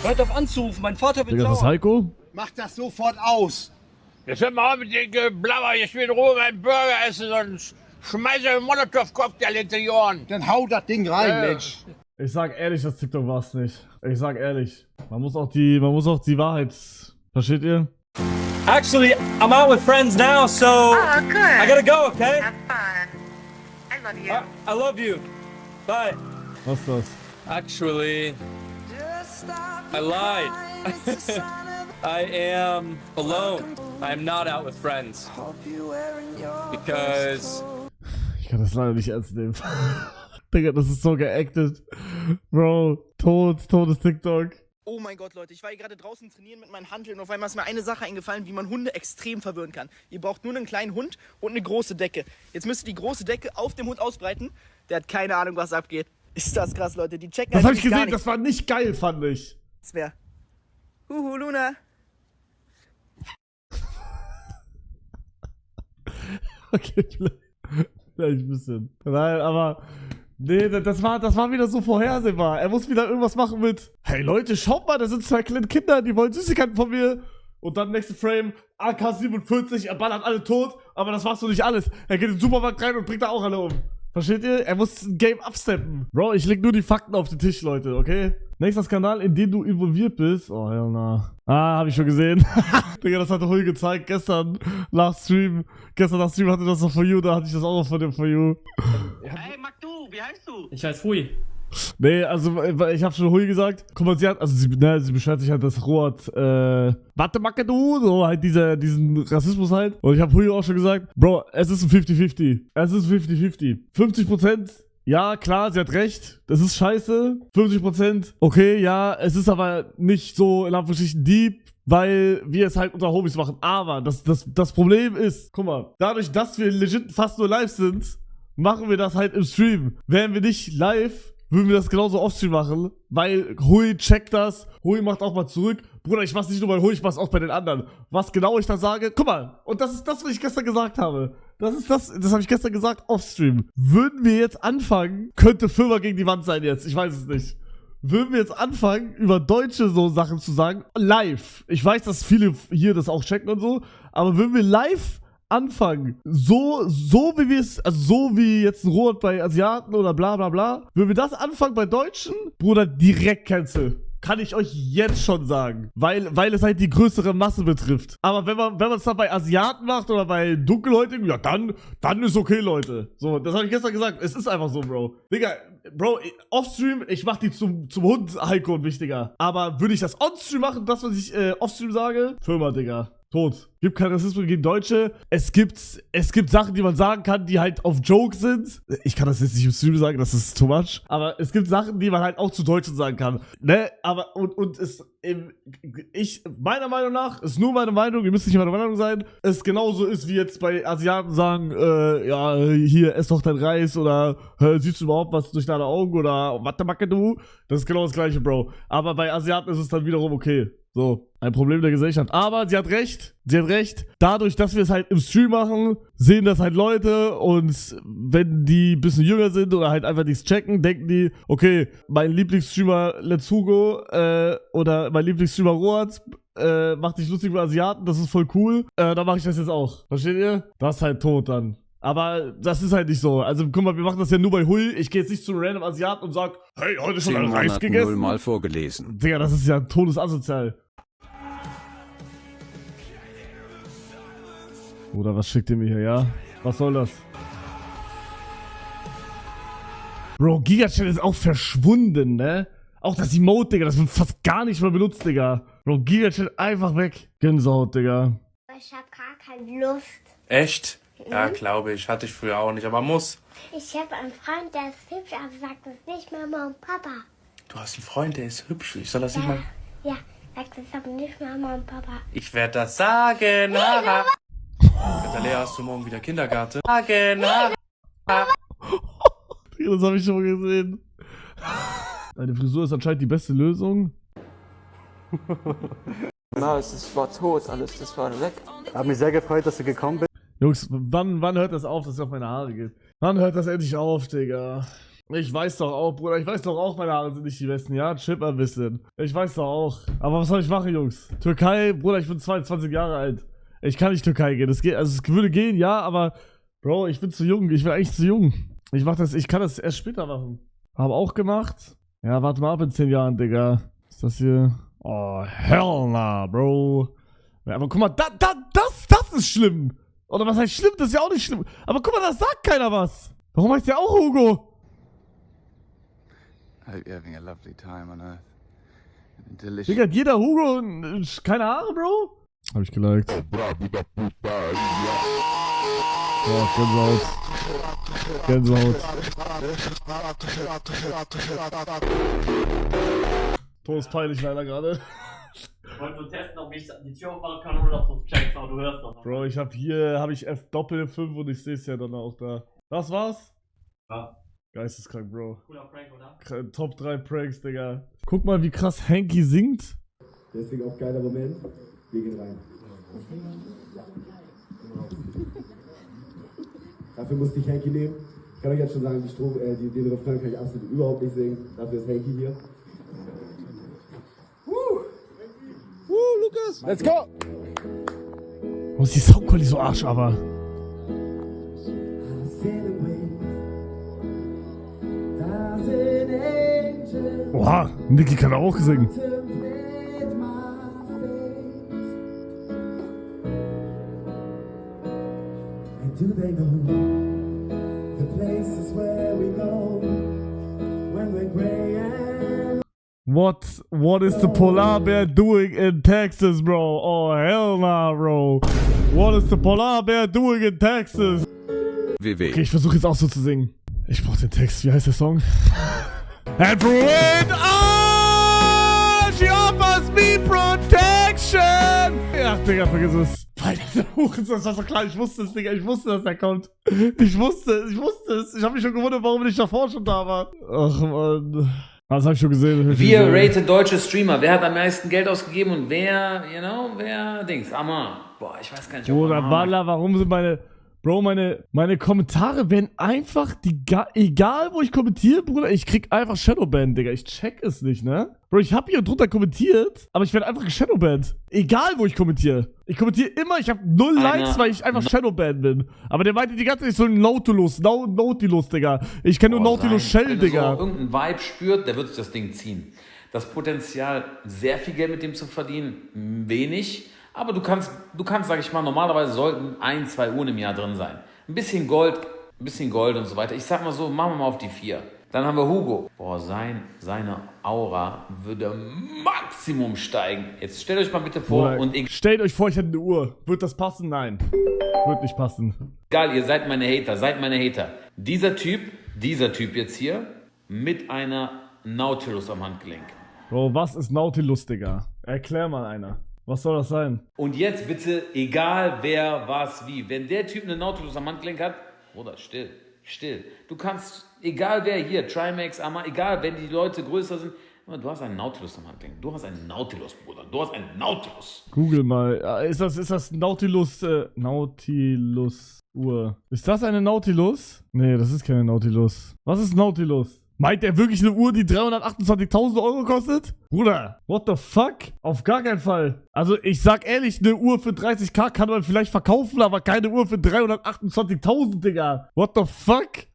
Hört auf anzurufen, mein Vater wird Digga, das ist sauer. Heiko? Mach das sofort aus. Jetzt hört mal auf mit dem Geblabber, ich will in Ruhe meinen Burger essen, sonst schmeiße einen Molotow-Cocktail hinter die Ohren. Dann hau das Ding rein, Mensch. Ich sag ehrlich, das TikTok war's nicht. Ich sag ehrlich. Man muss auch die Wahrheit. Versteht ihr? Actually, I'm out with friends now, so Oh, good. I gotta go, okay? Have fun. I love you. I love you. Bye. Was ist das? Actually, I lied. I am alone. I am not out with friends. Because Ich kann das leider nicht ernst nehmen. Digga, das ist so geactet. Bro, todes TikTok. Oh mein Gott, Leute, ich war hier gerade draußen trainieren mit meinen Hanteln und auf einmal ist mir eine Sache eingefallen, wie man Hunde extrem verwirren kann. Ihr braucht nur einen kleinen Hund und eine große Decke. Jetzt müsst ihr die große Decke auf dem Hund ausbreiten. Der hat keine Ahnung, was abgeht. Ist das krass, Leute. Die checken Das hab ich gar gesehen, das war nicht geil, fand ich. nichts mehr. Huhu, Luna. Okay, vielleicht ein bisschen. Nein, aber... Nee, das war wieder so vorhersehbar. Er muss wieder irgendwas machen mit: Hey Leute, schaut mal, da sind zwei kleine Kinder, die wollen Süßigkeiten von mir. Und dann nächste Frame, AK-47, er ballert alle tot, aber das war's doch nicht alles. Er geht in den Supermarkt rein und bringt da auch alle um. Versteht ihr? Er muss ein Game absteppen. Bro, ich leg nur die Fakten auf den Tisch, Leute, okay? Nächster Skandal, in dem du involviert bist. Oh, hell nah. Ah, hab ich schon gesehen. Digga, das hatte Hui gezeigt gestern nach Stream. Gestern nach Stream hatte das noch For You, da hatte ich das auch noch von dem For You. Hey, Magdu, wie heißt du? ich heiße Hui. Nee, also ich hab schon Hui gesagt. Guck mal, sie beschwert sich halt, dass Rohat, warte Macke du, so halt diesen Rassismus halt. Und ich hab Hui auch schon gesagt, Bro, es ist ein 50-50. Es ist 50-50. 50%, ja, klar, sie hat recht. Das ist scheiße. 50%, okay, ja, es ist aber nicht so in Anführungsstrichen deep, weil wir es halt unter Homies machen. Aber das Problem ist, guck mal, dadurch, dass wir legit fast nur live sind, machen wir das halt im Stream. Wären wir nicht live, würden wir das genauso offstream machen, weil Hui checkt das, Hui macht auch mal zurück. Bruder, ich mach's nicht nur bei Hui, ich mach's auch bei den anderen. Was genau ich da sage, guck mal, und das ist das, was ich gestern gesagt habe. Das habe ich gestern gesagt, offstream. Würden wir jetzt anfangen, könnte Firma gegen die Wand sein jetzt, ich weiß es nicht. Würden wir jetzt anfangen, über Deutsche so Sachen zu sagen, live. Ich weiß, dass viele hier das auch checken und so, aber würden wir live anfangen, so wie wir es, also so wie jetzt ein Rot bei Asiaten oder bla bla bla, würden wir das anfangen bei Deutschen, Bruder, direkt cancel. Kann ich euch jetzt schon sagen. Weil es halt die größere Masse betrifft. Aber wenn man es dann bei Asiaten macht oder bei Dunkelhäutigen, ja dann ist okay, Leute. So, das habe ich gestern gesagt. Es ist einfach so, Bro. Digga, Bro, offstream, ich mach die zum Hund, Heiko, und wichtiger. Aber würde ich das onstream machen, das, was ich offstream sage? Firma, Digga. Tot. Gibt keinen Rassismus gegen Deutsche. Es gibt Sachen, die man sagen kann, die halt auf Joke sind. Ich kann das jetzt nicht im Stream sagen, das ist too much. Aber es gibt Sachen, die man halt auch zu Deutschen sagen kann. Ne? Aber, meiner Meinung nach, ist nur meine Meinung, ihr müsst nicht meiner Meinung sein, es genauso ist, wie jetzt bei Asiaten sagen, ja, hier, ess doch dein Reis oder siehst du überhaupt was durch deine Augen oder warte, Macke du? Das ist genau das gleiche, Bro. Aber bei Asiaten ist es dann wiederum okay. So, ein Problem der Gesellschaft. Aber sie hat recht. Dadurch, dass wir es halt im Stream machen, sehen das halt Leute und wenn die ein bisschen jünger sind oder halt einfach nichts checken, denken die, okay, mein Lieblingsstreamer Let's Hugo oder mein Lieblingsstreamer Rohat macht dich lustig über Asiaten, das ist voll cool, dann mache ich das jetzt auch. Versteht ihr? Das ist halt tot dann. Aber das ist halt nicht so. Also guck mal, wir machen das ja nur bei Hui. Ich gehe jetzt nicht zu einem random Asiaten und sag, hey, heute schon ein Reis gegessen. 10 Mal vorgelesen. Digga, das ist ja todesasozial. Oder was schickt ihr mir hier, ja? Was soll das? Bro, Gigachat ist auch verschwunden, ne? Auch das Emote, Digga, das wird fast gar nicht mehr benutzt, Digga. Bro, Gigachat einfach weg. Gänsehaut, Digga. Ich hab gar keine Lust. Echt? Ja, glaube ich. Hatte ich früher auch nicht, aber muss. Ich habe einen Freund, der ist hübsch, aber sagt es nicht Mama und Papa. Du hast einen Freund, der ist hübsch. Ich soll das nicht mal... Ja, sagt es aber nicht Mama und Papa. Ich werde das sagen. Haha. Lea, hast du morgen wieder Kindergarten? Sagen. Das habe ich schon mal gesehen. Deine Frisur ist anscheinend die beste Lösung. Na, es war tot, alles, das war weg. Hab mich sehr gefreut, dass du gekommen bist. Jungs, wann hört das auf, dass es auf meine Haare geht? Wann hört das endlich auf, Digga? Ich weiß doch auch, Bruder, ich weiß doch auch, meine Haare sind nicht die besten, ja? Chip ein bisschen. Ich weiß doch auch. Aber was soll ich machen, Jungs? Türkei, Bruder, ich bin 22 Jahre alt. Ich kann nicht Türkei gehen. Das geht, also es würde gehen, ja, aber Bro, ich bin zu jung. Ich bin eigentlich zu jung. Ich kann das erst später machen. Hab auch gemacht. Ja, warte mal ab in 10 Jahren, Digga. Ist das hier? Oh, hell nah, Bro. Ja, aber guck mal, das ist schlimm. Oder was heißt schlimm? Das ist ja auch nicht schlimm. Aber guck mal, da sagt keiner was. Warum heißt der auch Hugo? I hope you're having a lovely time on Earth. Delicious. Digga, hat jeder Hugo keine Haare, Bro? Hab ich geliked. Oh, Gänsehaut. Gänsehaut. Todespeinlich leider gerade. Ich wollte nur testen, ob ich die Tür aufmachen kann oder ob du es checkst, aber du hörst doch. Bro, ich hab hier, F Doppel 5 und ich seh's ja dann auch da. Das war's? Ja. Geisteskrank, Bro. Cooler Prank, oder? Top 3 Pranks, Digga. Guck mal, wie krass Hanky singt. Deswegen auch geiler Moment. Wir gehen rein. Dafür musste ich Hanky nehmen. Ich kann euch jetzt schon sagen, den Refrain kann ich absolut überhaupt nicht singen. Dafür ist Hanky hier. Lukas! Let's go! Warum ist die Soundqualität so Arsch, aber? Oha, Niki kann auch singen. Do they know the places where we go when we're gray and What is the polar bear doing in Texas, bro? Oh, hell nah, bro. What is the polar bear doing in Texas? Okay, ich versuche jetzt auch so zu singen. Ich brauch den Text. Wie heißt der Song? And through it all, she offers me protection. Ach, Digga, vergiss es. Das war so klar, ich wusste es, Digga. Ich wusste, dass er kommt. Ich wusste es. Ich hab mich schon gewundert, warum ich davor schon da war. Ach, Mann. Das hab ich schon gesehen. Wir raten deutsche Streamer. Wer hat am meisten Geld ausgegeben und wer Dings? Amar. Boah, ich weiß gar nicht, ob Bruder, Walla, warum sind meine Kommentare werden einfach, egal wo ich kommentiere, Bruder, ich krieg einfach Shadowban, Digga. Ich check es nicht, ne? Bro, ich hab hier drunter kommentiert, aber ich werde einfach geshadowbanned. Egal wo ich kommentiere. Ich kommentiere immer, ich hab 0 Likes, weil ich einfach Shadowban bin. Aber der meinte die ganze Zeit, ich soll Nautilus, Digga. Ich kenne nur Nautilus Shell, Digga. Wenn so irgendeinen Vibe spürt, der wird sich das Ding ziehen. Das Potenzial, sehr viel Geld mit dem zu verdienen, wenig. Aber du kannst, sag ich mal, normalerweise sollten 1, 2 Uhren im Jahr drin sein. Ein bisschen Gold und so weiter. Ich sag mal so, machen wir mal auf die 4. Dann haben wir Hugo. Boah, seine Aura würde Maximum steigen. Jetzt stellt euch mal bitte vor stellt euch vor, ich hätte eine Uhr. Wird das passen? Nein. Wird nicht passen. Egal, ihr seid meine Hater. Dieser Typ jetzt hier mit einer Nautilus am Handgelenk. Bro, was ist Nautilus, Digga? Erklär mal einer. Was soll das sein? Und jetzt bitte, egal wer, was, wie. Wenn der Typ eine Nautilus am Handgelenk hat, oder still. Du kannst, egal wer hier, Trimax, Amar, egal, wenn die Leute größer sind, du hast einen Nautilus am Handgelenk. Du hast einen Nautilus, Bruder. Du hast einen Nautilus. Google mal. Ist das Nautilus, Nautilus-Uhr? Ist das eine Nautilus? Nee, das ist keine Nautilus. Was ist Nautilus? Meint er wirklich eine Uhr, die 328.000 Euro kostet? Bruder, what the fuck? Auf gar keinen Fall. Also ich sag ehrlich, eine Uhr für 30.000 kann man vielleicht verkaufen, aber keine Uhr für 328.000, Digga. What the fuck?